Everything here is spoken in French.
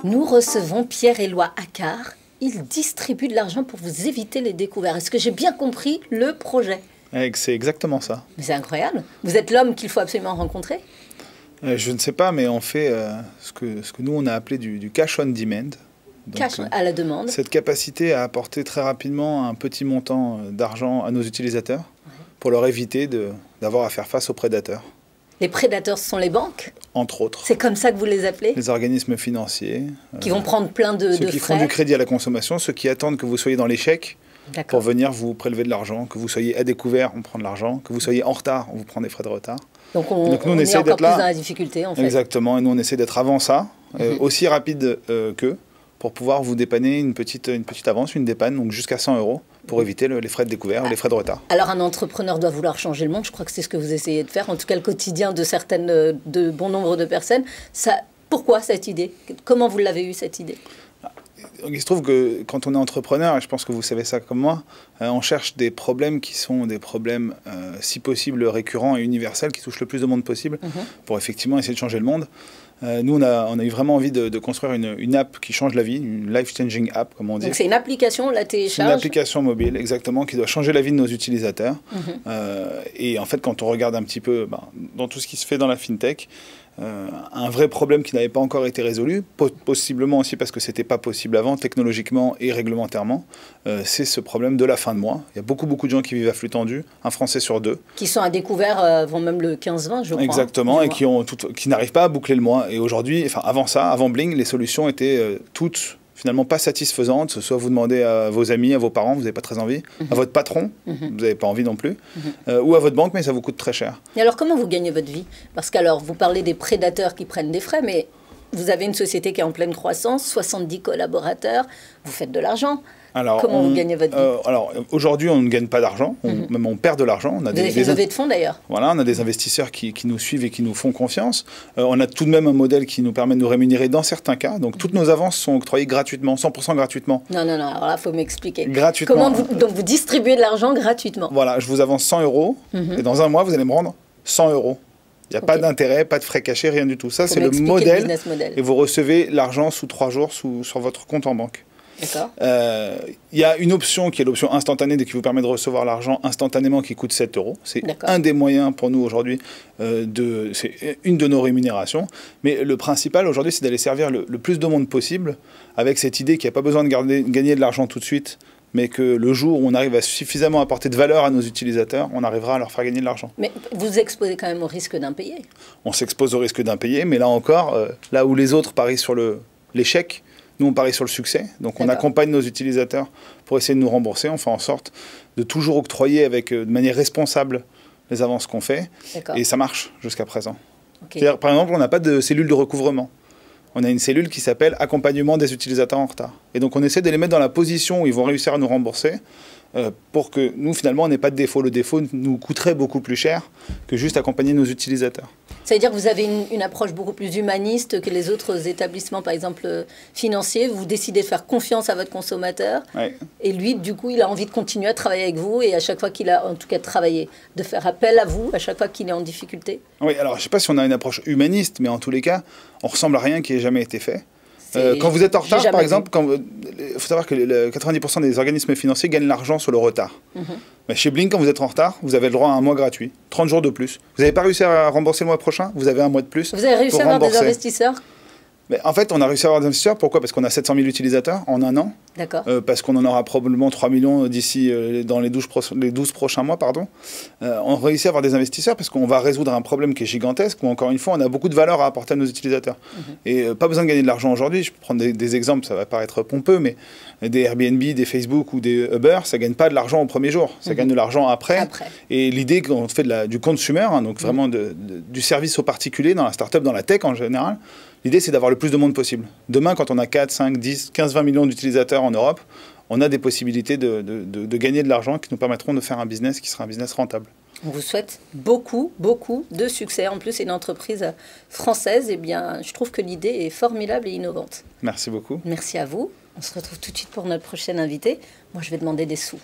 Nous recevons Pierre-Éloi Accard. Il distribue de l'argent pour vous éviter les découvertes. Est-ce que j'ai bien compris le projet? C'est exactement ça. Mais c'est incroyable. Vous êtes l'homme qu'il faut absolument rencontrer? Je ne sais pas, mais on fait ce que nous, on a appelé du cash on demand. Donc, cash à la demande. Cette capacité à apporter très rapidement un petit montant d'argent à nos utilisateurs pour leur éviter d'avoir à faire face aux prédateurs. Les prédateurs, ce sont les banques? Entre autres. C'est comme ça que vous les appelez? Les organismes financiers. Qui vont prendre plein de frais. Ceux qui font du crédit à la consommation, ceux qui attendent que vous soyez dans l'échec pour venir vous prélever de l'argent, que vous soyez à découvert, on prend de l'argent, que vous soyez en retard, on vous prend des frais de retard. Donc nous, on essaie d'être là. Plus dans la difficulté, en fait. Exactement, et nous on essaie d'être avant ça, aussi rapide qu'eux, pour pouvoir vous dépanner une petite avance, une dépanne, donc jusqu'à 100 €, pour éviter les frais de découvert, les frais de retard. Alors un entrepreneur doit vouloir changer le monde, je crois que c'est ce que vous essayez de faire, en tout cas le quotidien de bon nombre de personnes. Pourquoi cette idée? Comment vous l'avez eue, cette idée? Il se trouve que quand on est entrepreneur, et je pense que vous savez ça comme moi, on cherche des problèmes qui sont des problèmes, si possible, récurrents et universels, qui touchent le plus de monde possible, pour effectivement essayer de changer le monde. Nous, on a eu vraiment envie de construire une app qui change la vie, une life-changing app, comme on dit. Donc c'est une application, on la télécharge? Une application mobile, exactement, qui doit changer la vie de nos utilisateurs. Et en fait, quand on regarde un petit peu dans tout ce qui se fait dans la fintech, un vrai problème qui n'avait pas encore été résolu, possiblement aussi parce que ce n'était pas possible avant, technologiquement et réglementairement, c'est ce problème de la fin de mois. Il y a beaucoup de gens qui vivent à flux tendu, un Français sur deux. Qui sont à découvert avant même le 15-20, je crois. Exactement, et qui n'arrivent pas à boucler le mois. Et aujourd'hui, enfin avant ça, avant Bling, les solutions étaient toutes finalement pas satisfaisantes. Soit vous demandez à vos amis, à vos parents, vous n'avez pas très envie, à votre patron, vous n'avez pas envie non plus, ou à votre banque, mais ça vous coûte très cher. Et alors comment vous gagnez votre vie? Parce qu'alors, vous parlez des prédateurs qui prennent des frais, mais vous avez une société qui est en pleine croissance, 70 collaborateurs, vous faites de l'argent. Comment vous gagnez votre vie? Alors aujourd'hui, on ne gagne pas d'argent, même on perd de l'argent. Vous avez fait une levée de fonds d'ailleurs. Voilà, on a des investisseurs qui nous suivent et qui nous font confiance. On a tout de même un modèle qui nous permet de nous rémunérer dans certains cas. Donc toutes nos avances sont octroyées gratuitement, 100% gratuitement. Non, alors là, il faut m'expliquer. Gratuitement. Donc vous distribuez de l'argent gratuitement? Voilà, je vous avance 100 € et dans un mois, vous allez me rendre 100 €. Il n'y a pas d'intérêt, pas de frais cachés, rien du tout. Ça, c'est le modèle. Et vous recevez l'argent sous 3 jours sur votre compte en banque. Il y a une option qui est l'option instantanée qui vous permet de recevoir l'argent instantanément qui coûte 7 €. C'est un des moyens pour nous aujourd'hui, c'est une de nos rémunérations. Mais le principal aujourd'hui, c'est d'aller servir le plus de monde possible avec cette idée qu'il n'y a pas besoin de gagner de l'argent tout de suite, mais que le jour où on arrive à suffisamment apporter de valeur à nos utilisateurs, on arrivera à leur faire gagner de l'argent. Mais vous vous exposez quand même au risque d'impayé? On s'expose au risque d'impayé, mais là encore, là où les autres parient sur l'échec, nous, on parie sur le succès. Donc, on accompagne nos utilisateurs pour essayer de nous rembourser. On fait en sorte de toujours octroyer de manière responsable les avances qu'on fait. Et ça marche jusqu'à présent. Par exemple, on n'a pas de cellule de recouvrement. On a une cellule qui s'appelle accompagnement des utilisateurs en retard. Et donc, on essaie de les mettre dans la position où ils vont réussir à nous rembourser pour que nous, finalement, on n'ait pas de défaut. Le défaut nous coûterait beaucoup plus cher que juste accompagner nos utilisateurs. Ça veut dire que vous avez une approche beaucoup plus humaniste que les autres établissements, par exemple financiers. Vous décidez de faire confiance à votre consommateur. Et lui, du coup, il a envie de continuer à travailler avec vous et à chaque fois qu'il a, en tout cas, travaillé, de faire appel à vous à chaque fois qu'il est en difficulté. Oui, alors je ne sais pas si on a une approche humaniste, mais en tous les cas, on ressemble à rien qui ait jamais été fait. Quand vous êtes en retard, par exemple, il faut savoir que 90% des organismes financiers gagnent l'argent sur le retard. Mais chez Bling, quand vous êtes en retard, vous avez le droit à un mois gratuit, 30 jours de plus. Vous n'avez pas réussi à rembourser le mois prochain, vous avez un mois de plus. Vous avez réussi à avoir des investisseurs? Mais en fait, on a réussi à avoir des investisseurs. Pourquoi? Parce qu'on a 700 000 utilisateurs en un an. Parce qu'on en aura probablement 3 millions d'ici dans les 12 prochains mois. On réussit à avoir des investisseurs parce qu'on va résoudre un problème qui est gigantesque où, encore une fois, on a beaucoup de valeur à apporter à nos utilisateurs. Et pas besoin de gagner de l'argent aujourd'hui. Je peux prendre des exemples, ça va paraître pompeux, mais des Airbnb, des Facebook ou des Uber, ça ne gagne pas de l'argent au premier jour. Ça gagne de l'argent après. Et l'idée qu'on fait du consumer, donc vraiment du service au particulier dans la start-up, dans la tech en général, l'idée, c'est d'avoir le plus de monde possible. Demain, quand on a 4, 5, 10, 15, 20 millions d'utilisateurs en Europe, on a des possibilités de gagner de l'argent qui nous permettront de faire un business qui sera un business rentable. On vous souhaite beaucoup de succès. En plus, c'est une entreprise française. Eh bien, je trouve que l'idée est formidable et innovante. Merci beaucoup. Merci à vous. On se retrouve tout de suite pour notre prochaine invité. Moi, je vais demander des sous.